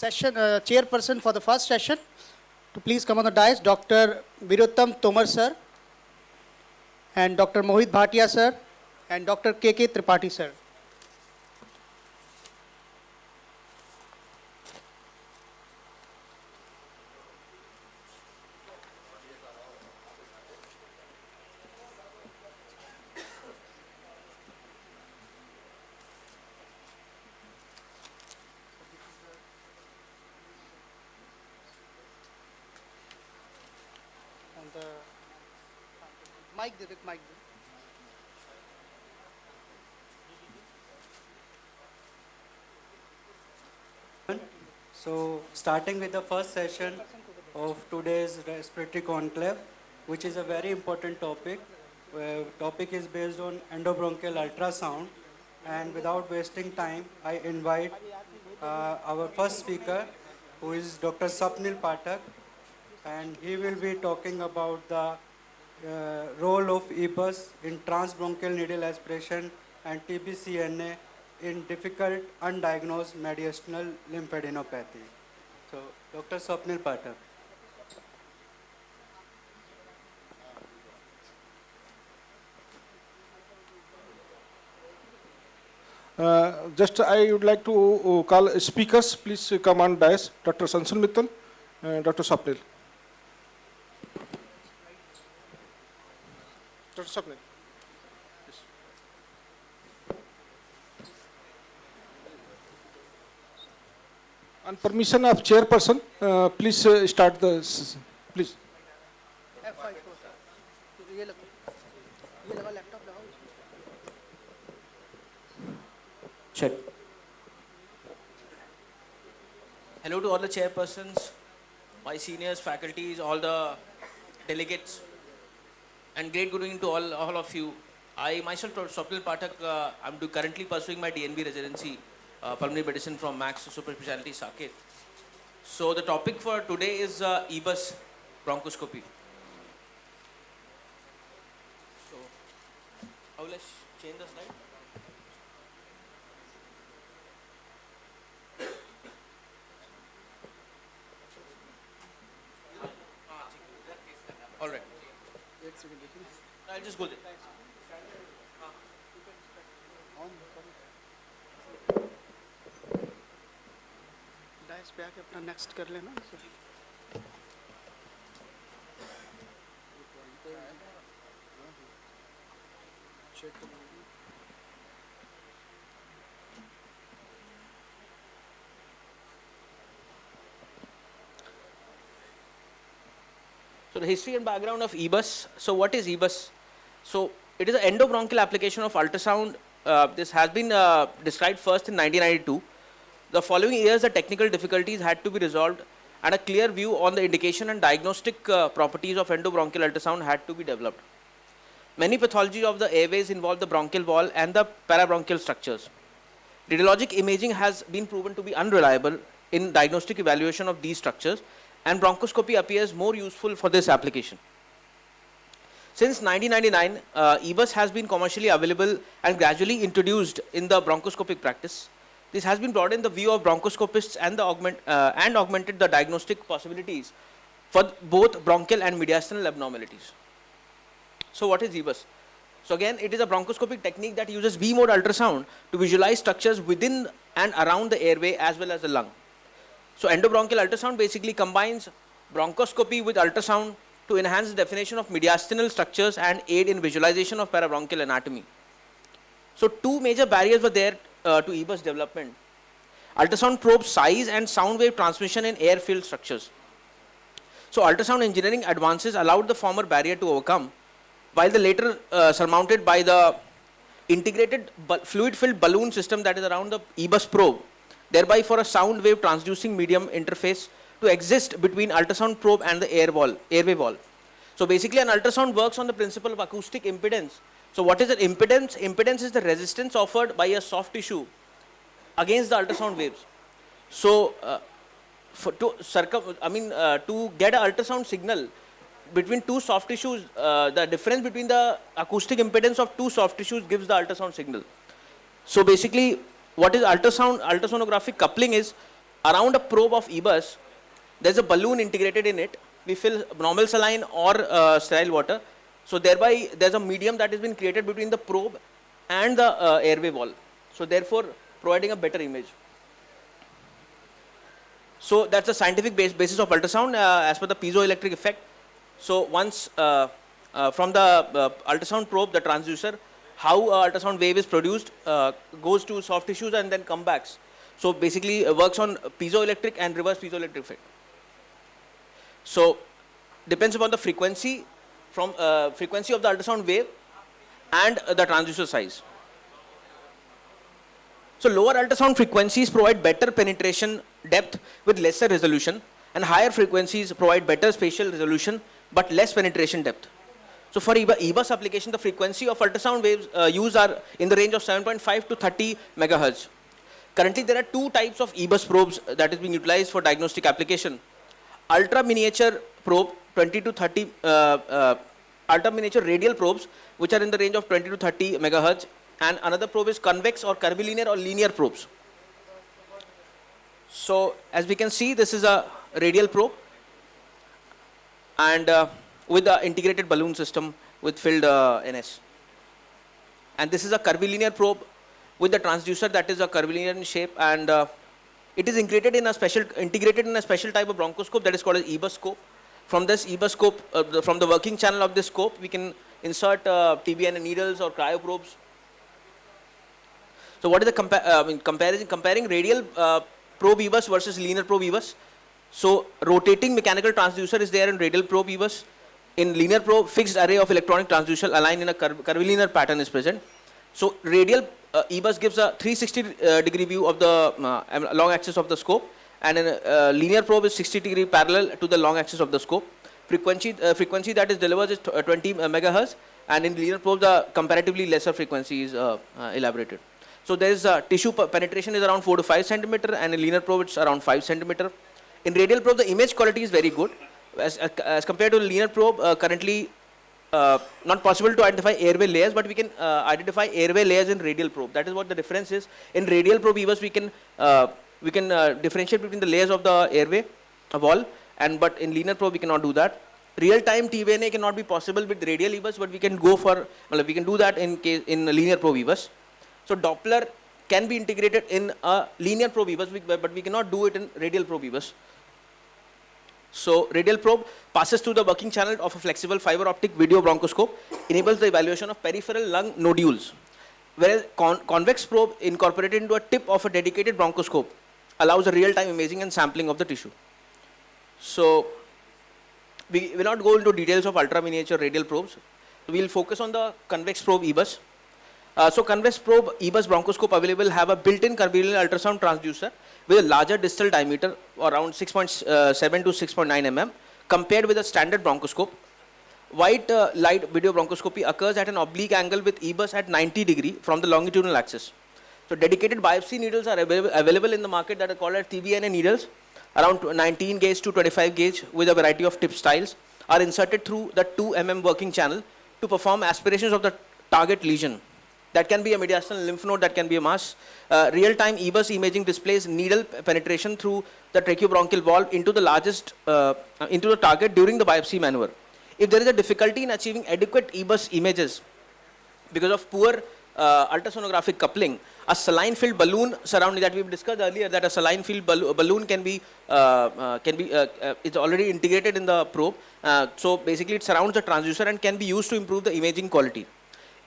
chairperson for the first session to please come on the dais, Dr. Virottam Tomar sir, and Dr. Mohit Bhatia sir, and Dr. K.K. Tripathi sir. Mic did it, mic did. So, starting with the first session of today's respiratory conclave, which is a very important topic. Topic is based on endobronchial ultrasound, and without wasting time, I invite our first speaker, who is Dr. Swapnil Pathak, and he will be talking about the role of EBUS in transbronchial needle aspiration and TBCNA in difficult undiagnosed mediastinal lymphadenopathy. So, Dr. Swapnil Pathak. Just I would like to call speakers. Please come on dais. Dr. Sansan Mittal, Dr. Swapnil. Dr. Swapnil. Yes. On permission of chairperson, please start the. Please. Check. Hello to all the chairpersons, my seniors, faculties, all the delegates, and great good evening to all of you. I myself, Swapnil Pathak, I'm currently pursuing my DNB residency, pulmonary medicine from Max Super Specialty Saket. So the topic for today is EBUS bronchoscopy. So, I will change the slide. All right. I'll just go there. Dais पे आके अपना next कर लेना. So the history and background of EBUS. So what is EBUS? So it is an endobronchial application of ultrasound. This has been described first in 1992. The following years, the technical difficulties had to be resolved, and a clear view on the indication and diagnostic properties of endobronchial ultrasound had to be developed. Many pathologies of the airways involve the bronchial wall and the parabronchial structures. Radiologic imaging has been proven to be unreliable in diagnostic evaluation of these structures, and bronchoscopy appears more useful for this application. Since 1999, EBUS has been commercially available and gradually introduced in the bronchoscopic practice. This has been broadened the view of bronchoscopists and augmented the diagnostic possibilities for both bronchial and mediastinal abnormalities. So what is EBUS? So again, it is a bronchoscopic technique that uses B-mode ultrasound to visualize structures within and around the airway as well as the lung. So endobronchial ultrasound basically combines bronchoscopy with ultrasound to enhance the definition of mediastinal structures and aid in visualization of parabronchial anatomy. So two major barriers were there to EBUS development. Ultrasound probe size and sound wave transmission in air-filled structures. So ultrasound engineering advances allowed the former barrier to overcome, while the later surmounted by the integrated fluid-filled balloon system that is around the EBUS probe, thereby for a sound wave transducing medium interface to exist between ultrasound probe and the airway wall. So basically an ultrasound works on the principle of acoustic impedance. So what is an impedance? Impedance is the resistance offered by a soft tissue against the ultrasound waves. So to get an ultrasound signal between two soft tissues, the difference between the acoustic impedance of two soft tissues gives the ultrasound signal. So basically what is ultrasonographic coupling is around a probe of EBUS, there's a balloon integrated in it. We fill normal saline or sterile water. So thereby, there's a medium that has been created between the probe and the airway wall. So therefore, providing a better image. So that's the scientific basis of ultrasound as per the piezoelectric effect. So once from the ultrasound probe, the transducer, how ultrasound wave is produced, goes to soft tissues and then comes back. So basically works on piezoelectric and reverse piezoelectric effect. So depends upon the frequency from frequency of the ultrasound wave and the transducer size. So lower ultrasound frequencies provide better penetration depth with lesser resolution, and higher frequencies provide better spatial resolution but less penetration depth. So for EBUS application, the frequency of ultrasound waves used are in the range of 7.5 to 30 megahertz. Currently, there are two types of EBUS probes that is being utilized for diagnostic application. Ultra miniature probe, 20 to 30, ultra miniature radial probes, which are in the range of 20 to 30 megahertz, and another probe is convex or curvilinear or linear probes. So as we can see, this is a radial probe, and with the integrated balloon system with filled NS. And this is a curvilinear probe with the transducer that is a curvilinear in shape, and it is integrated in a special type of bronchoscope that is called as EBUS scope. From this EBUS scope, from the working channel of this scope, we can insert TBNA needles or cryoprobes. So what is the comparing radial probe EBUS versus linear probe EBUS? So rotating mechanical transducer is there in radial probe EBUS. In linear probe, fixed array of electronic transducer aligned in a curvilinear pattern is present. So radial EBUS gives a 360 degree view of the long axis of the scope, and in linear probe is 60 degree parallel to the long axis of the scope. Frequency that is delivered is 20 megahertz, and in linear probe the comparatively lesser frequency is elaborated. So there is tissue penetration is around 4 to 5 centimeter, and in linear probe it's around 5 centimeter. In radial probe the image quality is very good as compared to linear probe. Currently not possible to identify airway layers, but we can identify airway layers in radial probe. That is what the difference is. In radial probe EBUS we can differentiate between the layers of the airway wall, but in linear probe we cannot do that. Real time TBNA cannot be possible with radial EBUS, but we can go for we can do that in linear probe EBUS. So Doppler can be integrated in a linear probe EBUS, but we cannot do it in radial probe EBUS. So radial probe passes through the working channel of a flexible fiber optic video bronchoscope, enables the evaluation of peripheral lung nodules, whereas convex probe incorporated into a tip of a dedicated bronchoscope allows a real-time imaging and sampling of the tissue. So we will not go into details of ultra miniature radial probes. We will focus on the convex probe EBUS. So convex probe EBUS bronchoscope available have a built-in curvilinear ultrasound transducer with a larger distal diameter around 6.7 to 6.9 mm compared with a standard bronchoscope. White light video bronchoscopy occurs at an oblique angle with EBUS at 90 degree from the longitudinal axis. So dedicated biopsy needles are available in the market that are called as TBNA needles, around 19 gauge to 25 gauge with a variety of tip styles, are inserted through the 2 mm working channel to perform aspirations of the target lesion. That can be a mediastinal lymph node, that can be a mass. Real-time EBUS imaging displays needle penetration through the tracheobronchial valve into the into the target during the biopsy maneuver. If there is a difficulty in achieving adequate EBUS images because of poor ultrasonographic coupling, a saline-filled balloon surrounding that we've discussed earlier, that a saline-filled balloon can be it's already integrated in the probe. So basically, it surrounds the transducer and can be used to improve the imaging quality.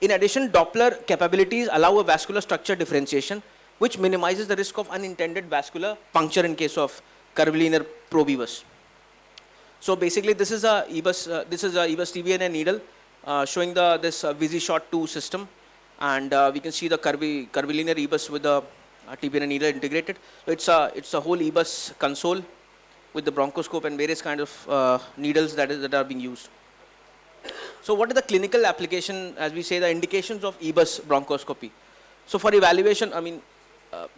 In addition, Doppler capabilities allow a vascular structure differentiation, which minimizes the risk of unintended vascular puncture in case of curvilinear probe EBUS. So basically, this is a EBUS TBNA needle showing this VisiShot 2 system, and we can see the curvilinear EBUS with the TBNA needle integrated. So it's a whole EBUS console with the bronchoscope and various kind of needles that are being used. So what is the clinical application, as we say, the indications of EBUS bronchoscopy? So for evaluation,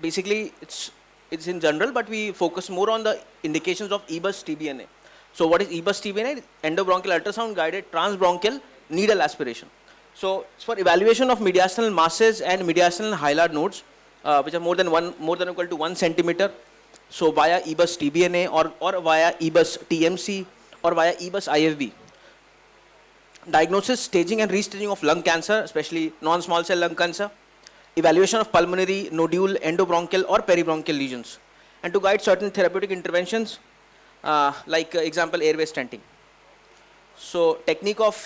basically it's in general, but we focus more on the indications of EBUS TBNA. So what is EBUS TBNA? Endobronchial ultrasound guided transbronchial needle aspiration. So it's for evaluation of mediastinal masses and mediastinal hilar nodes, which are more than or equal to 1 centimeter, So via EBUS TBNA or via EBUS TMC or via EBUS IFB. Diagnosis, staging and restaging of lung cancer, especially non-small cell lung cancer. Evaluation of pulmonary, nodule, endobronchial or peribronchial lesions. And to guide certain therapeutic interventions, like example airway stenting. So technique of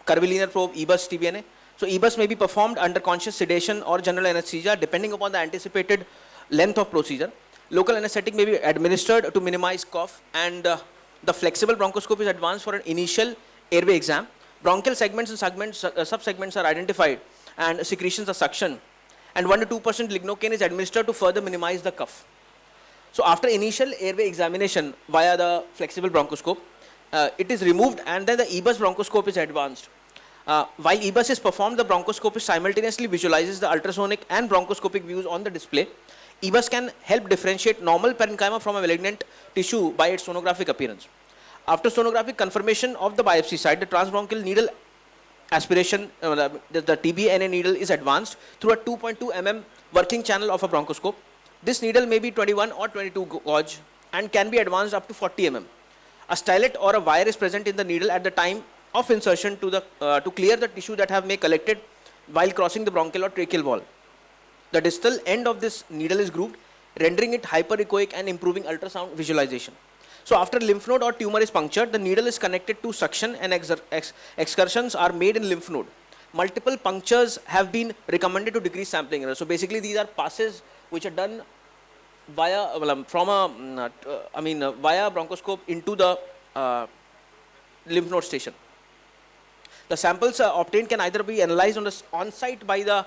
curvilinear probe EBUS TBNA. So EBUS may be performed under conscious sedation or general anesthesia depending upon the anticipated length of procedure. Local anesthetic may be administered to minimize cough, and the flexible bronchoscope is advanced for an initial airway exam. Bronchial segments and subsegments are identified and secretions are suctioned, and 1 to 2% lignocaine is administered to further minimize the cough. So after initial airway examination via the flexible bronchoscope, it is removed and then the EBUS bronchoscope is advanced. While EBUS is performed, the bronchoscope simultaneously visualizes the ultrasonic and bronchoscopic views on the display. EBUS can help differentiate normal parenchyma from a malignant tissue by its sonographic appearance. After sonographic confirmation of the biopsy site, the transbronchial needle aspiration, the TBNA needle is advanced through a 2.2 mm working channel of a bronchoscope. This needle may be 21 or 22 gauge and can be advanced up to 40 mm. A stylet or a wire is present in the needle at the time of insertion to clear the tissue that have may collected while crossing the bronchial or tracheal wall. The distal end of this needle is grooved, rendering it hyperechoic and improving ultrasound visualization. So after lymph node or tumor is punctured, the needle is connected to suction and excursions are made in lymph node. Multiple punctures have been recommended to decrease sampling error. So basically these are passes which are done via via bronchoscope into the lymph node station. The samples obtained can either be analyzed on-site by the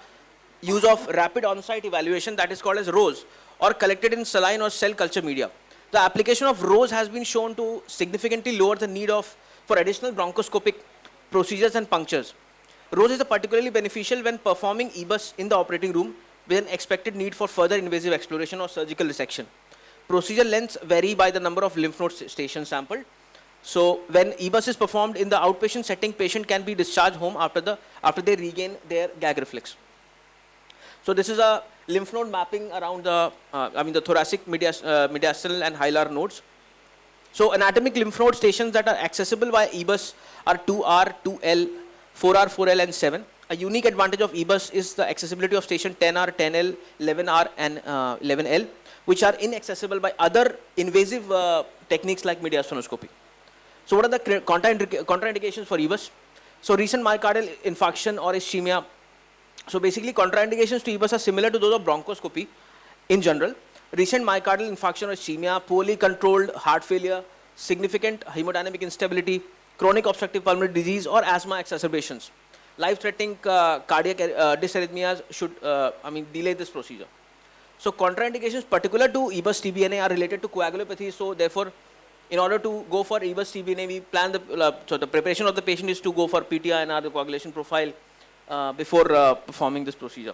use of rapid on-site evaluation, that is called as ROSE, or collected in saline or cell culture media. The application of ROSE has been shown to significantly lower the need for additional bronchoscopic procedures and punctures. ROSE is particularly beneficial when performing EBUS in the operating room with an expected need for further invasive exploration or surgical resection. Procedure lengths vary by the number of lymph node stations sampled. So when EBUS is performed in the outpatient setting, patient can be discharged home after they regain their gag reflex. So this is a lymph node mapping around the thoracic, mediastinal and hilar nodes. So anatomic lymph node stations that are accessible via EBUS are 2R, 2L, 4R, 4L and 7. A unique advantage of EBUS is the accessibility of station 10R, 10L, 11R and 11L, which are inaccessible by other invasive techniques like mediastinoscopy. So what are the contraindications for EBUS? So recent myocardial infarction or ischemia. So basically contraindications to EBUS are similar to those of bronchoscopy in general. Recent myocardial infarction or ischemia, poorly controlled heart failure, significant hemodynamic instability, chronic obstructive pulmonary disease or asthma exacerbations. Life-threatening cardiac dysarrhythmias should delay this procedure. So contraindications particular to EBUS TBNA are related to coagulopathy. So therefore, in order to go for EBUS TBNA, we plan the preparation of the patient is to go for PTI and the coagulation profile before performing this procedure.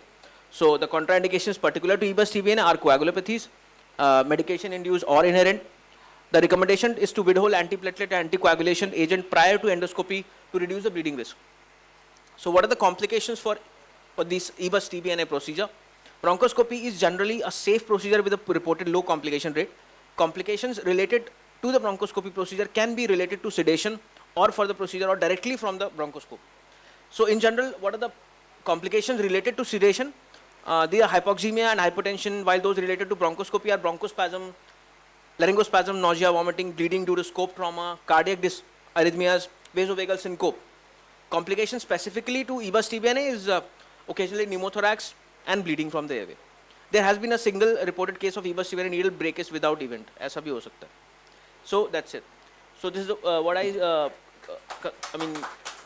So the contraindications particular to EBUS TBNA are coagulopathies, medication induced or inherent. The recommendation is to withhold antiplatelet and anticoagulation agent prior to endoscopy to reduce the bleeding risk. So what are the complications for this EBUS TBNA procedure? Bronchoscopy is generally a safe procedure with a reported low complication rate. Complications related to the bronchoscopy procedure can be related to sedation or for the procedure or directly from the bronchoscope. So in general, what are the complications related to sedation? They are hypoxemia and hypotension, while those related to bronchoscopy are bronchospasm, laryngospasm, nausea, vomiting, bleeding due to scope trauma, cardiac arrhythmias, vasovagal syncope. Complications specifically to EBUS TBNA is occasionally pneumothorax and bleeding from the airway. There has been a single reported case of EBUS TBNA needle breakage without event. ऐसा भी हो सकता है. So that's it. So this is what I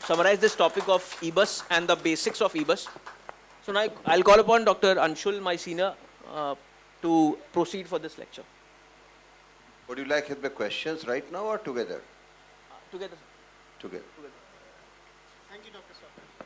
summarize this topic of EBUS and the basics of EBUS. So now I'll call upon Dr. Anshul, my senior, to proceed for this lecture. Would you like the questions right now or together? Together. Together. Thank you, Dr. Swapnil.